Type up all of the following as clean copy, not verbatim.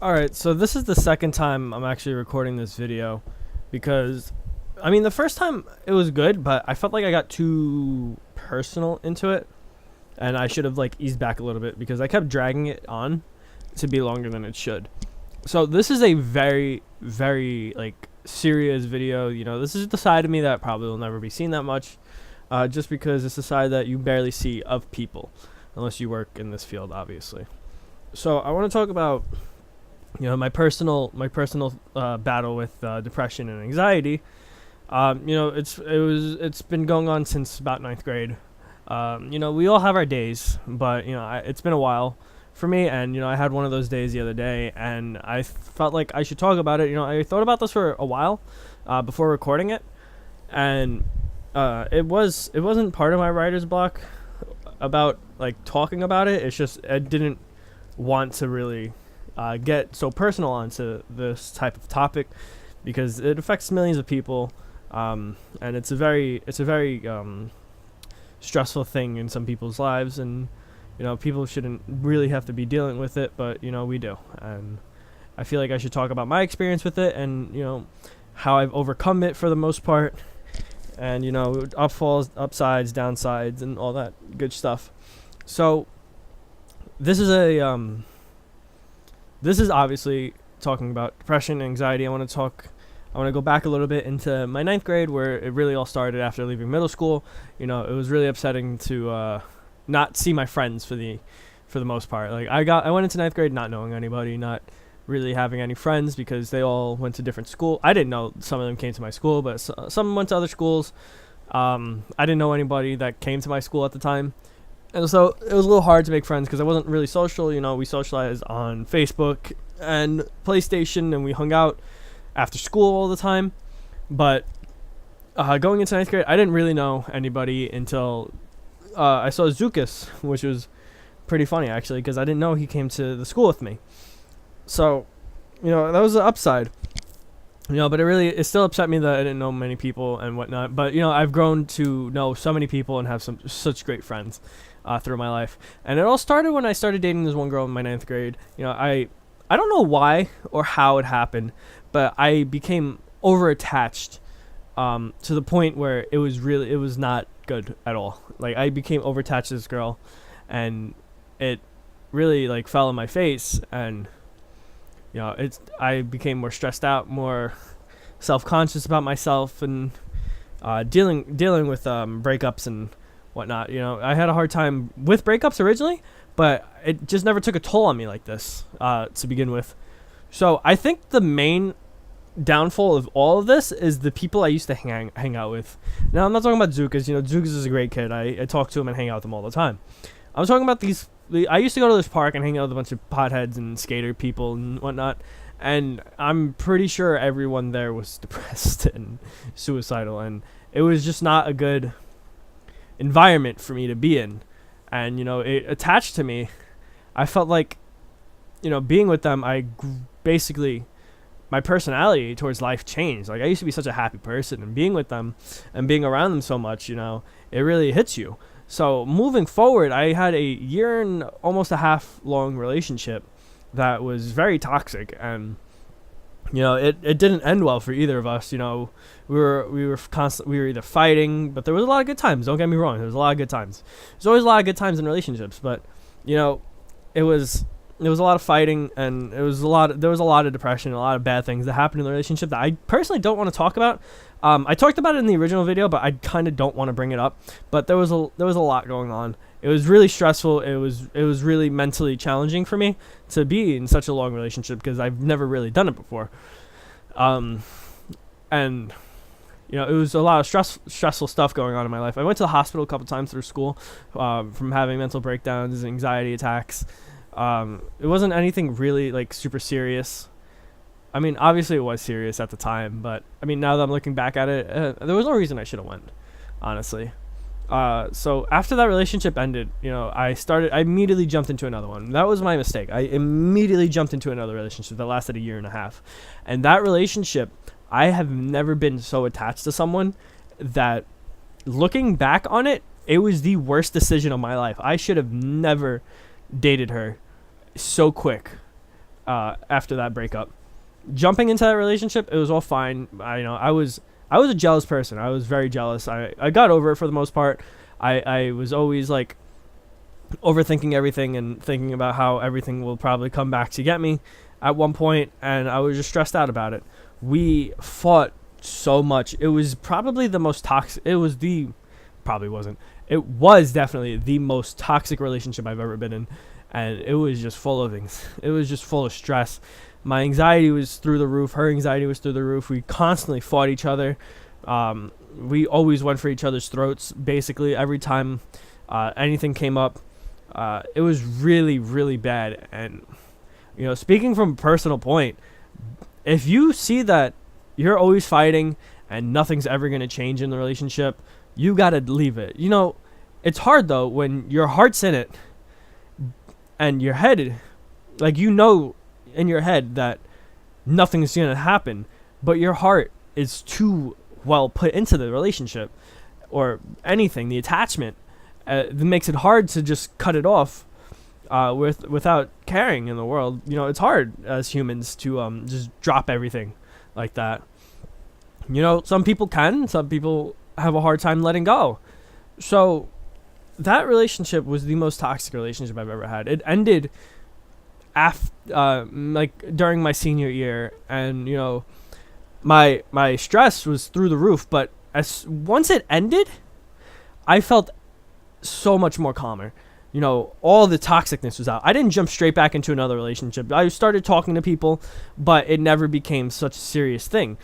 Alright, so this is the second time I'm actually recording this video because, I mean, the first time it was good, but I felt like I got too personal into it and I should have like eased back a little bit because I kept dragging it on to be longer than it should. So this is a very, very like serious video. You know, this is the side of me that probably will never be seen that much, just because it's the side that you barely see of people unless you work in this field, obviously. So I want to talk about my personal battle with depression and anxiety. It's been going on since about ninth grade. We all have our days, but it's been a while for me, and I had one of those days the other day, and I felt like I should talk about it. I thought about this for a while before recording it, and it wasn't part of my writer's block about like talking about it. It's just I didn't want to really get so personal onto this type of topic because it affects millions of people, and it's a very stressful thing in some people's lives, and people shouldn't really have to be dealing with it, but we do, and I feel like I should talk about my experience with it and how I've overcome it for the most part, and upfalls, upsides, downsides, and all that good stuff. So this is obviously talking about depression and anxiety. I want to go back a little bit into my ninth grade, where it really all started after leaving middle school. It was really upsetting to not see my friends for the most part. Like I went into ninth grade not knowing anybody, not really having any friends because they all went to different school. I didn't know some of them came to my school, but some went to other schools. I didn't know anybody that came to my school at the time. And so it was a little hard to make friends because I wasn't really social. We socialized on Facebook and PlayStation, and we hung out after school all the time. But going into ninth grade, I didn't really know anybody until I saw Zukas, which was pretty funny, actually, because I didn't know he came to the school with me. So, that was the upside. But it still upset me that I didn't know many people and whatnot. But, I've grown to know so many people and have such great friends through my life. And it all started when I started dating this one girl in my ninth grade. I don't know why or how it happened, but I became over-attached to the point where it was not good at all. Like, I became over-attached to this girl, and it really, like, fell in my face, and I became more stressed out, more self-conscious about myself, and dealing with breakups and whatnot. I had a hard time with breakups originally, but it just never took a toll on me like this to begin with. So I think the main downfall of all of this is the people I used to hang out with. Now, I'm not talking about Zukas. Zukas is a great kid. I talk to him and hang out with him all the time. I'm talking about I used to go to this park and hang out with a bunch of potheads and skater people and whatnot, and I'm pretty sure everyone there was depressed and suicidal, and it was just not a good environment for me to be in. And it attached to me. I felt like being with them, basically my personality towards life changed. Like, I used to be such a happy person, and being with them and being around them so much, it really hits you. So moving forward, I had a year and almost a half long relationship that was very toxic, and it didn't end well for either of us. We were either fighting, but there was a lot of good times. Don't get me wrong, there was a lot of good times. There's always a lot of good times in relationships, but it was a lot of fighting, and there was a lot of depression, and a lot of bad things that happened in the relationship that I personally don't want to talk about. I talked about it in the original video, but I kind of don't want to bring it up. But there was a lot going on. It was really stressful. It was really mentally challenging for me to be in such a long relationship because I've never really done it before. And it was a lot of stressful stuff going on in my life. I went to the hospital a couple times through school from having mental breakdowns, anxiety attacks. It wasn't anything really like super serious. I mean, obviously it was serious at the time, but I mean, now that I'm looking back at it, there was no reason I should have went, honestly. So after that relationship ended, I immediately jumped into another one. That was my mistake. I immediately jumped into another relationship that lasted a year and a half. And that relationship, I have never been so attached to someone that, looking back on it, it was the worst decision of my life. I should have never dated her so quick. after that breakup. Jumping into that relationship, it was all fine. I was a jealous person. I was very jealous. I got over it for the most part. I was always like overthinking everything and thinking about how everything will probably come back to get me at one point, and I was just stressed out about it. We fought so much. It was probably the most toxic. It was definitely the most toxic relationship I've ever been in, and it was just full of things. It was just full of stress. My anxiety was through the roof. Her anxiety was through the roof. We constantly fought each other. We always went for each other's throats, basically every time anything came up. It was really, really bad. And speaking from a personal point, if you see that you're always fighting and nothing's ever going to change in the relationship, you got to leave it. It's hard though when your heart's in it and your head, like in your head that nothing's going to happen, but your heart is too well put into the relationship or anything, the attachment, that makes it hard to just cut it off without caring in the world. It's hard as humans to just drop everything like that. Some people can, some people have a hard time letting go. So that relationship was the most toxic relationship I've ever had. It ended during my senior year, and my stress was through the roof, but once it ended, I felt so much more calmer. All the toxicness was out. I didn't jump straight back into another relationship. I started talking to people, but it never became such a serious thing.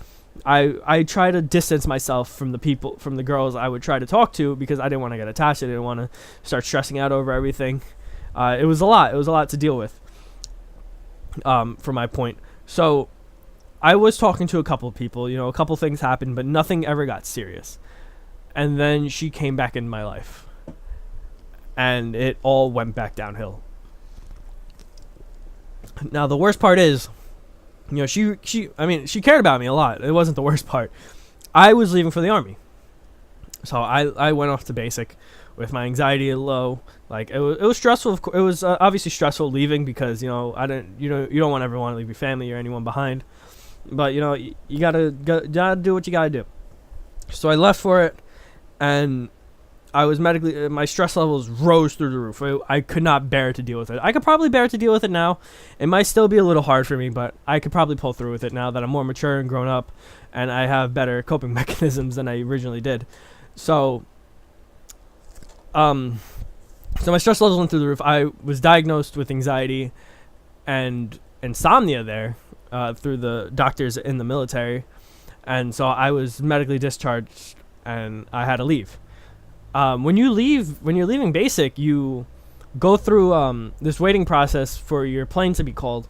I try to distance myself from the girls I would try to talk to, because I didn't want to get attached. I didn't want to start stressing out over everything. It was a lot to deal with, from my point. So I was talking to a couple of people, a couple things happened, but nothing ever got serious. And then she came back in my life, and it all went back downhill. Now the worst part is, she cared about me a lot. It wasn't the worst part. I was leaving for the army. So I went off to basic with my anxiety low. Like it was stressful. It was obviously stressful leaving, because you don't want everyone to leave your family or anyone behind. But you gotta do what you gotta do. So I left for it, and I was my stress levels rose through the roof. I could not bear to deal with it. I could probably bear to deal with it now. It might still be a little hard for me, but I could probably pull through with it now that I'm more mature and grown up, and I have better coping mechanisms than I originally did. So my stress levels went through the roof. I was diagnosed with anxiety and insomnia there through the doctors in the military, and so I was medically discharged, and I had to leave. When you're leaving basic, you go through this waiting process for your plane to be called.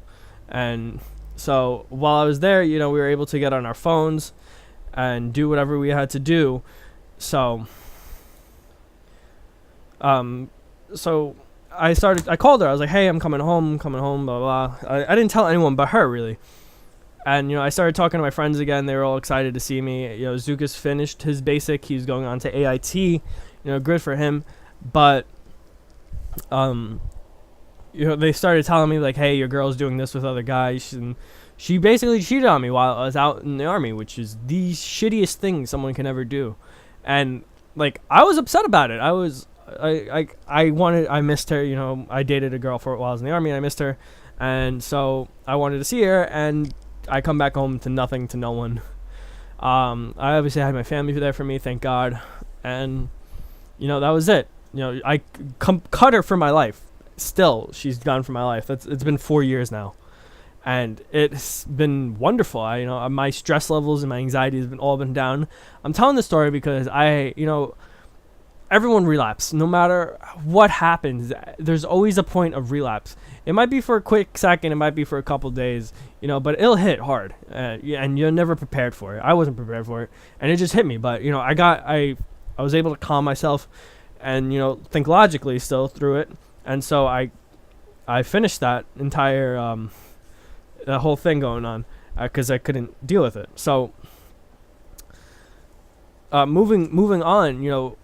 And so while I was there, we were able to get on our phones and do whatever we had to do. So I called her. I was like, hey, I'm coming home, blah, blah. I didn't tell anyone but her, really. And, I started talking to my friends again. They were all excited to see me. Zukas finished his basic. He's going on to AIT. Good for him. But, they started telling me, like, hey, your girl's doing this with other guys. And she basically cheated on me while I was out in the army, which is the shittiest thing someone can ever do. And, like, I was upset about it. I missed her. I dated a girl for while I was in the army, and I missed her. And so I wanted to see her, and I come back home to nothing, to no one. I obviously had my family there for me, thank God. And, that was it. I cut her from my life. Still, she's gone from my life. It's been 4 years now. And it's been wonderful. My stress levels and my anxiety has all been down. I'm telling this story because everyone relapses. No matter what happens, there's always a point of relapse. It might be for a quick second, it might be for a couple days, but it'll hit hard, and you're never prepared for it. I wasn't prepared for it, and it just hit me. But I was able to calm myself, and think logically still through it, and so I finished that entire the whole thing going on, because I couldn't deal with it. So moving on,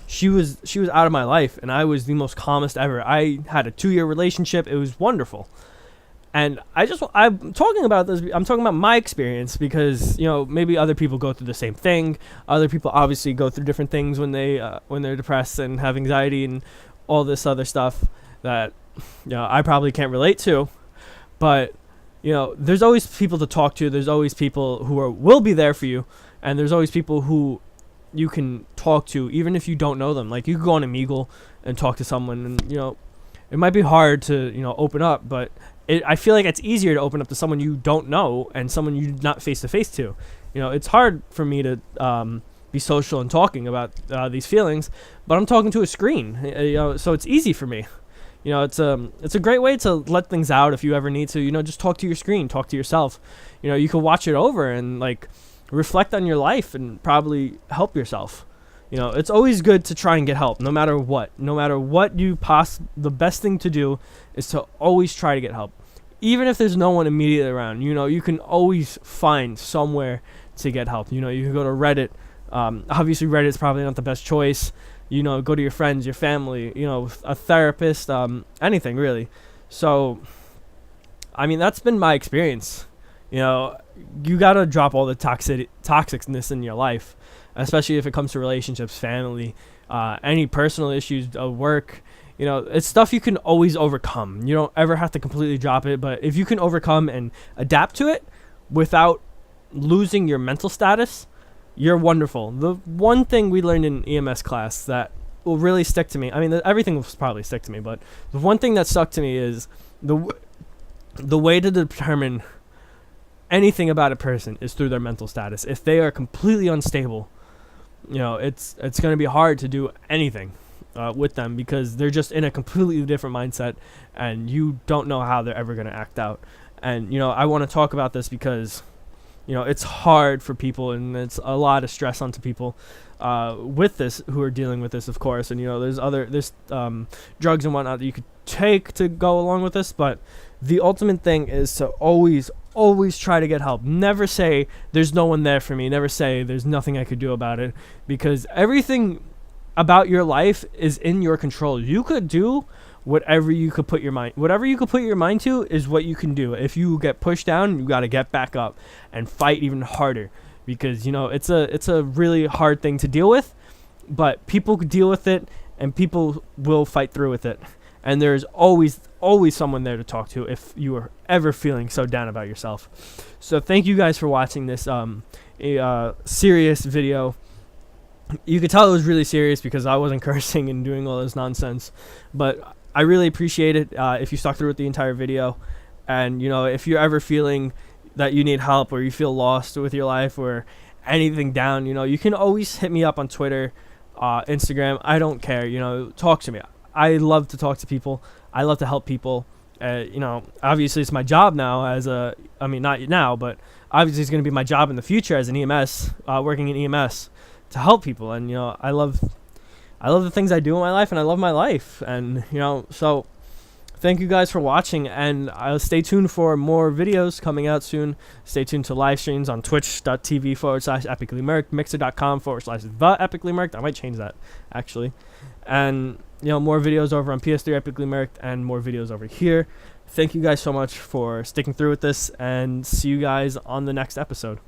she was out of my life, and I was the most calmest ever. I had a 2-year relationship. It was wonderful. And I'm talking about this. I'm talking about my experience because maybe other people go through the same thing. Other people obviously go through different things when they're depressed and have anxiety and all this other stuff that I probably can't relate to. But there's always people to talk to. There's always people who will be there for you, and there's always people who you can talk to even if you don't know them. Like you could go on Omegle and talk to someone, and it might be hard to open up, but I feel like it's easier to open up to someone you don't know and someone you're not face to face to. It's hard for me to be social and talking about these feelings, but I'm talking to a screen, so it's easy for me. It's a great way to let things out if you ever need to. Just talk to your screen, talk to yourself. You can watch it over and like reflect on your life and probably help yourself. It's always good to try and get help, no matter what. The best thing to do is to always try to get help. Even if there's no one immediately around, you can always find somewhere to get help. You can go to Reddit. Obviously, Reddit's probably not the best choice. Go to your friends, your family, a therapist, anything really. So, I mean, that's been my experience. You got to drop all the toxicness in your life, especially if it comes to relationships, family, any personal issues, work. It's stuff you can always overcome. You don't ever have to completely drop it, but if you can overcome and adapt to it without losing your mental status, you're wonderful. The one thing we learned in EMS class that will really stick to me, I mean, everything will probably stick to me, but the one thing that stuck to me is the way to determine anything about a person is through their mental status. If they are completely unstable, it's going to be hard to do anything with them because they're just in a completely different mindset, and you don't know how they're ever going to act out. And I want to talk about this because it's hard for people, and it's a lot of stress onto people with this, who are dealing with this, of course. And there's drugs and whatnot that you could take to go along with this, but the ultimate thing is to always try to get help. Never say there's no one there for me. Never say there's nothing I could do about it, because everything about your life is in your control. You could do whatever you could put your mind to is what you can do. If you get pushed down, you got to get back up and fight even harder, because it's a really hard thing to deal with, but people deal with it and people will fight through with it. And there's always someone there to talk to if you are ever feeling so down about yourself. So thank you guys for watching this serious video. You could tell it was really serious because I wasn't cursing and doing all this nonsense, but I really appreciate it if you stuck through with the entire video. And if you're ever feeling that you need help, or you feel lost with your life, or anything down, you can always hit me up on Twitter, Instagram. I don't care. Talk to me. I love to talk to people. I love to help people. Obviously it's my job now not now, but obviously it's going to be my job in the future as an EMS, working in EMS, to help people. And I love the things I do in my life, and I love my life. And so thank you guys for watching, and stay tuned for more videos coming out soon. Stay tuned to live streams on twitch.tv/EpiclyMerked, mixer.com/the EpiclyMerked. I might change that actually. And more videos over on PS3 EpiclyMerked, and more videos over here. Thank you guys so much for sticking through with this, and see you guys on the next episode.